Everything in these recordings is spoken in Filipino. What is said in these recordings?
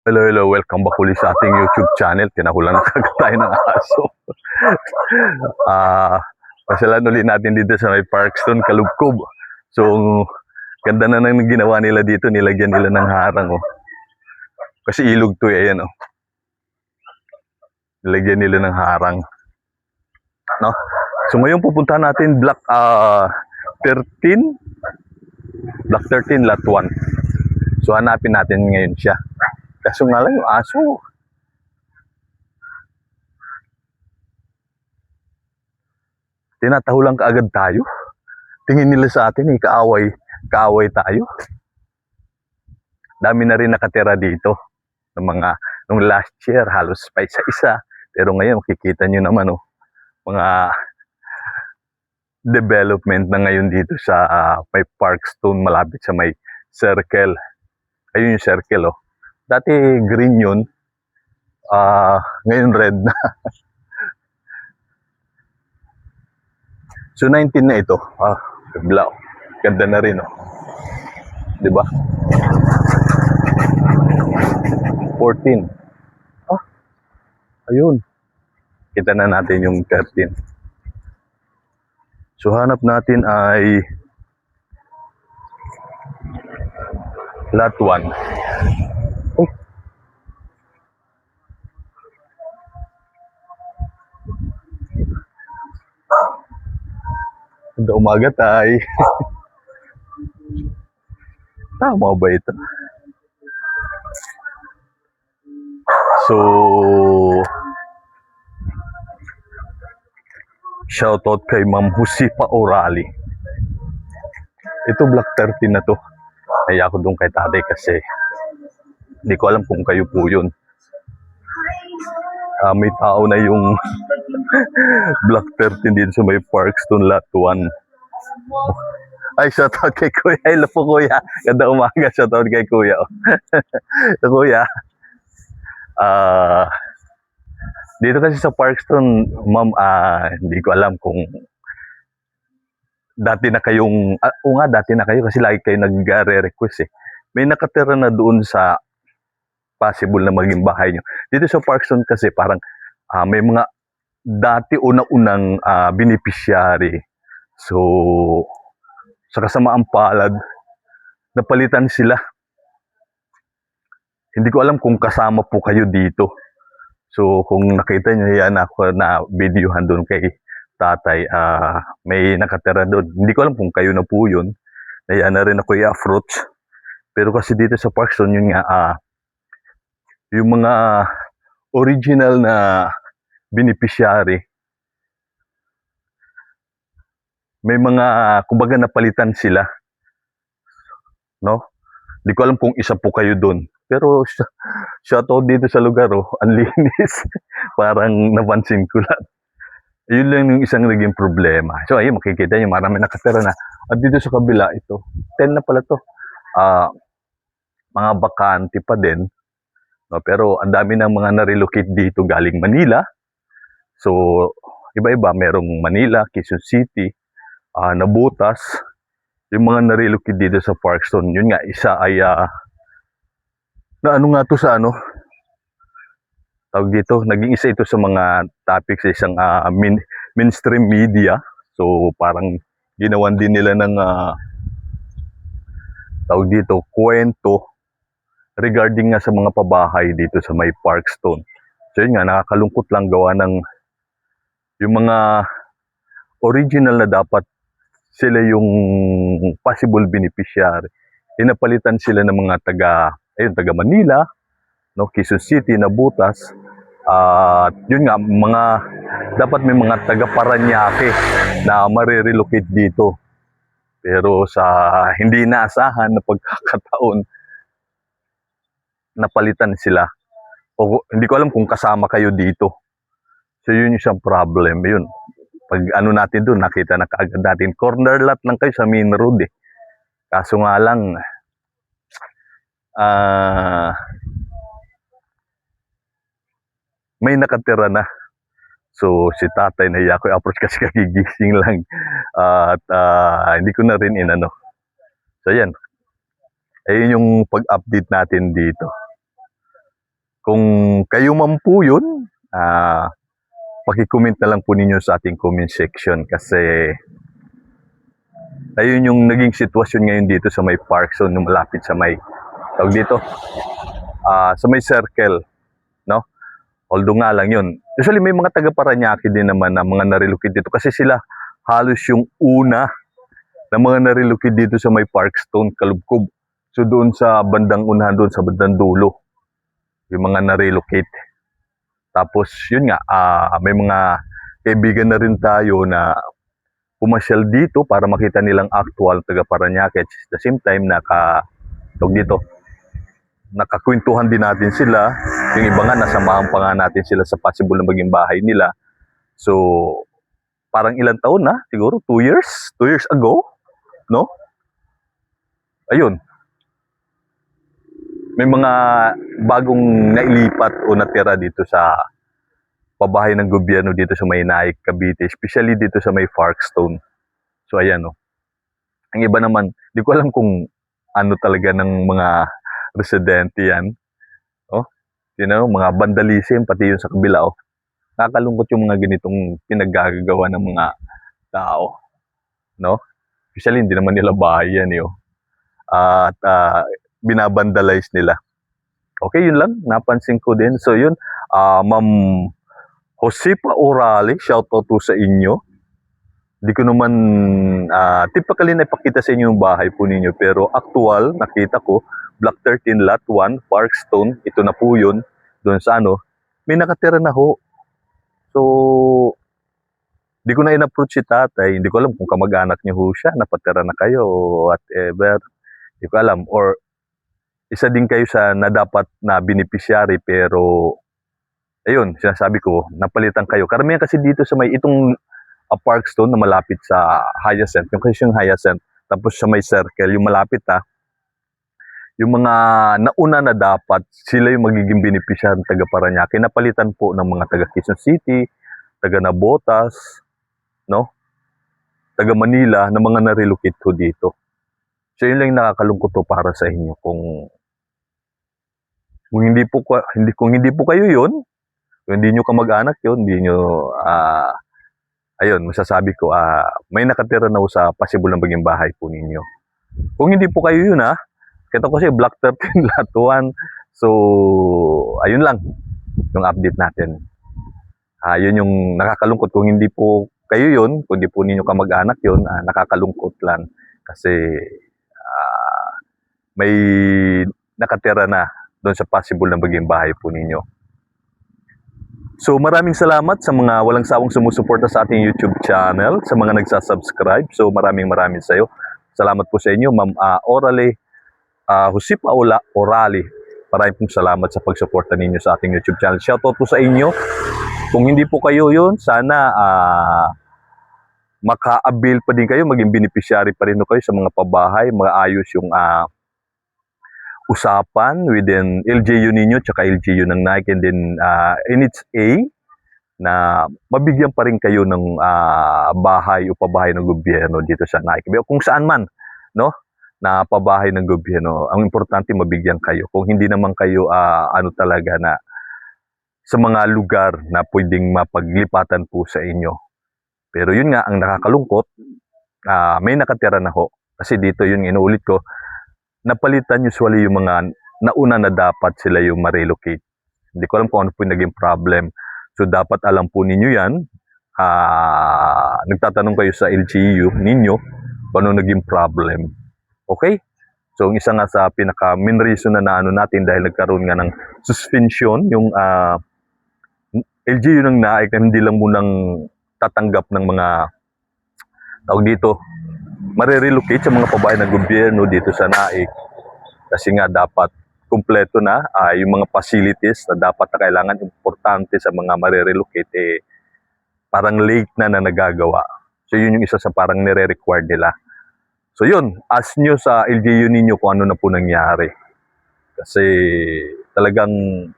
Hello, hello. Welcome back ulit sa ating YouTube channel. Tinahulan na kagad tayo ng aso. Pasalan ulit natin dito sa may Parkstone, Kalubkob. So, ganda na nang ginawa nila dito. Nilagyan nila ng harang, oh. Kasi ilog to, eh. Ayan, oh. Nilagyan nila ng harang. No? So, ngayon pupunta natin Block 13. Block 13, Lot 1. So, hanapin natin ngayon siya. Kaso nga lang yung aso. Tinatahulan kaagad tayo. Tingin nila sa atin, kaaway tayo. Dami na rin nakatira dito. Nung last year, halos pa isa-isa. Pero ngayon, makikita nyo naman, oh, mga development na ngayon dito sa may Parkstone, malapit sa may circle. Ayun yung circle, oh. Dati green yun. Ngayon red na. So 19 na ito. Blaw. Ganda na rin, oh. 'Di ba? 14. Ayun. Kita na natin yung 13. So hanap natin ay Lot 1. Ganda umaga tayo. Tama ba ito? So, shoutout kay Ma'am Husipa Orali. Ito Block 13 na to. Kaya ako doon kay tatay kasi hindi ko alam kung kayo po yun. May tao na yung Block 13 din sa may Parkstone Lot 1. Ay, shoutout kay Kuya. Hello po, Kuya. Ganda umaga. Shoutout kay Kuya. Kuya. Dito kasi sa Parkstone, ma'am, hindi ko alam kung dati na kayong, dati na kayo kasi lagi kayo nag-re-request eh. May nakatira na doon sa possible na maging bahay nyo. Dito sa Parkstone kasi parang may mga dati unang-unang beneficiary. So, sa kasamaang palad, napalitan sila. Hindi ko alam kung kasama po kayo dito. So, kung nakita nyo yan ako na videohan doon kay tatay, may nakatira doon. Hindi ko alam kung kayo na po yun. Nayaan na rin ako i-approach. Pero kasi dito sa Parkstone, yun nga, yung mga original na beneficiary, may mga, kumbaga napalitan sila. No? Hindi ko alam kung isa po kayo doon. Pero shoutout dito sa lugar, oh, ang linis. Parang napansin ko lang. Yun lang yung isang naging problema. So ayun, makikita nyo, marami nakatira na. At dito sa kabila, ito, 10 na pala to. Mga bakante pa din. No, pero ang dami ng mga na-relocate dito galing Manila. So, iba-iba. Merong Manila, Quezon City, Nabutas. Yung mga na-relocate dito sa Parkstone, yun nga, isa ay, na ano nga to sa ano? Tawag dito, naging isa ito sa mga topics sa isang mainstream media. So, parang ginawan din nila ng, tawag dito, kwento regarding nga sa mga pabahay dito sa may Parkstone. So yun nga, nakakalungkot lang gawa ng yung mga original na dapat sila yung possible beneficiary. Inapalitan sila ng mga taga Manila, no, Quezon City, Nabutas. Yun nga, dapat may mga taga Paranaque na marirelocate dito. Pero sa hindi naasahan na pagkakataon, napalitan sila. O hindi ko alam kung kasama kayo dito. So yun yung siyang problem. Yun. Pag ano natin doon, nakita na kaagad natin. Corner lot lang kayo sa main road eh. Kaso nga lang, may nakatira na. So si tatay na ako approach kasi kagigising lang. At hindi ko na rin inano. So yan. Ayun yung pag-update natin dito. Kung kayo man po yun, paki-comment na lang po ninyo sa ating comment section kasi ayun yung naging sitwasyon ngayon dito sa may park zone, malapit sa may tawag dito, sa may circle, no? Although nga lang yun. Usually may mga taga Parañaque din naman na mga narilocate dito kasi sila halos yung una na mga narilocate dito sa may Parkstone, Kalubkob. So doon sa bandang unahan, doon sa bandang dulo, yung mga narilocate. Tapos yun nga, may mga kaibigan na rin tayo na pumasyal dito para makita nilang actual taga Parañaque. At the same time, dito, nakakwentuhan din natin sila. Yung iba nga, nasamahan pa nga natin sila sa possible na maging bahay nila. So, parang ilang taon na, siguro 2 years? 2 years ago, no? Ayun. May mga bagong nailipat o natira dito sa pabahay ng gobyerno dito sa may Naik, Cavite, especially dito sa may Parkstone. So, ayan, no. Ang iba naman, di ko alam kung ano talaga ng mga residente yan. Oh, mga vandalism, pati yung sa kabila, oh. Nakakalungkot yung mga ganitong pinaggagawa ng mga tao, no? Especially hindi naman nila bahay yan, eh, oh. At binabandalize nila. Okay, yun lang, napansin ko din. So yun, Ma'am Josepa Orale, shoutout to sa inyo. Hindi ko naman typically na ipakita sa inyo yung bahay po ninyo, pero actual, nakita ko, Block 13, Lot 1, Parkstone, ito na po yun, doon sa may nakatira na ho. So, di ko na in-approach si tatay, hindi ko alam kung kamag-anak niyo ho siya, napatira na kayo, o whatever, di ko alam, or isa din kayo sa na dapat na beneficiary, pero, ayun, sinasabi ko, napalitan kayo. Karamihan kasi dito sa may itong Parkstone na malapit sa Hyacinth, yung kasi yung Hyacinth, tapos sa may circle, yung malapit yung mga nauna na dapat, sila yung magiging beneficiary ng taga Parañaque, napalitan po ng mga taga Quezon City, taga Navotas, no? Taga Manila, na mga na-relocate ko dito. So yun lang nakakalungkot to para sa inyo. Kung hindi po kayo yun, kung hindi nyo kamag-anak yun, hindi nyo, ayun, masasabi ko, may nakatira na sa possible na maging bahay po ninyo. Kung hindi po kayo yun, kita ko siya, Block 13, Lot 1. So, ayun lang, yung update natin. Yun yung nakakalungkot. Kung hindi po kayo yun, kung hindi po ninyo kamag-anak yun, nakakalungkot lang. Kasi, may nakatira na doon sa possible na maging bahay po ninyo. So maraming salamat sa mga walang sawang sumusuporta sa ating YouTube channel, sa mga nagsasubscribe. So maraming sa iyo. Salamat po sa inyo, Ma'am Orale, Josepa Orale. Maraming pong salamat sa pagsuporta ninyo sa ating YouTube channel. Shoutout po sa inyo. Kung hindi po kayo yun, sana maka-avail pa din kayo, maging beneficiary pa rin kayo sa mga pabahay, maayos yung usapan within LGU ninyo tsaka LGU ng Nike, and then NHA na mabigyan pa rin kayo ng bahay o pabahay ng gobyerno dito sa Nike. Kung saan man, no, na pabahay ng gobyerno, ang importante mabigyan kayo. Kung hindi naman kayo talaga na sa mga lugar na pwedeng mapaglipatan po sa inyo. Pero yun nga, ang nakakalungkot, may nakatira na ho. Kasi dito yun, inuulit ko, napalitan usually yung mga nauna na dapat sila yung ma-relocate. Hindi ko alam kung ano po yung naging problem. So dapat alam po ninyo yan. Nagtatanong kayo sa LGU ninyo kung ano naging problem. Okay? So ang isa nga sa pinaka main reason na natin dahil nagkaroon nga ng suspension yung LGU ng Naik, na hindi lang munang tatanggap ng mga tawag dito, marirelocate sa mga pabahay ng gobyerno dito sa Naik, kasi nga dapat kumpleto na yung mga facilities na dapat na kailangan importante sa mga marirelocate, parang late na nagagawa. So yun yung isa sa parang nire-require nila. So yun, ask nyo sa LGU ninyo kung ano na po nangyari. Kasi talagang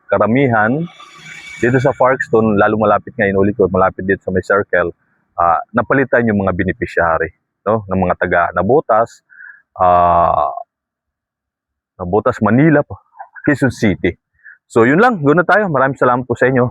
karamihan dito sa Parkstone, lalo malapit nga, inulit ko, malapit dito sa may circle, napalitan yung mga beneficiary, no, ng mga taga Navotas, Manila, Quezon City. So yun lang, guna tayo. Maraming salamat po sa inyo.